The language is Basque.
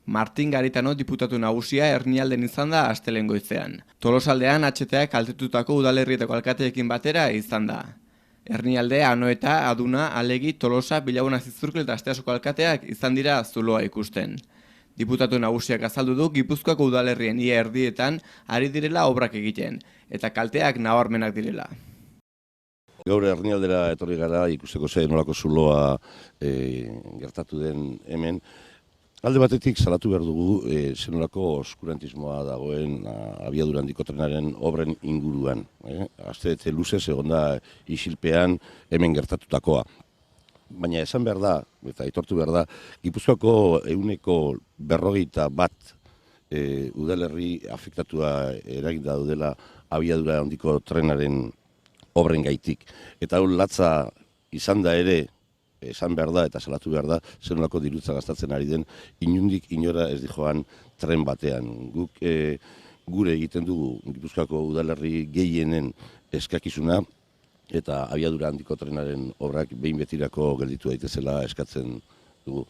Martin Garitano diputatu nagusia Hernialden izan da astelehen goizean. Tolosaldean HTA kaltetutako udalerrietako alkateekin batera izan da. Hernialde, Anoeta, Aduna, Alegi, Tolosa, Bilabona Zizurkil eta Asteasoko alkateak izan dira zuloa ikusten. Diputatu nagusiak azaldu du Gipuzkoako udalerrien ia erdietan ari direla obrak egiten, eta kalteak nabarmenak direla. Gaur Hernialdera etorri gara ikusteko zer nolako zuloa gertatu den hemen. Alde batetik salatu behar dugu zer nolako oskurantismoa dagoen abiadura handiko trenaren obren inguruan. Astebete luzez egon da isilpean hemen gertatutakoa. Baina esan behar da, eta aitortu behar da, Gipuzkoako 150 udalerri afektatua eraginda dudela abiadura handiko trenaren obren gaitik. Eta hau latza izan da ere, esan behar da eta salatu behar da, zer nolako dirutza gastatzen ari den, inundik inora ez dijoan tren batean. Guk gure egiten dugu Gipuzkoako udalerri gehienen eskakizuna, eta abiadura handiko trenaren obrak behin betirako gelditu daitezela eskatzen dugu.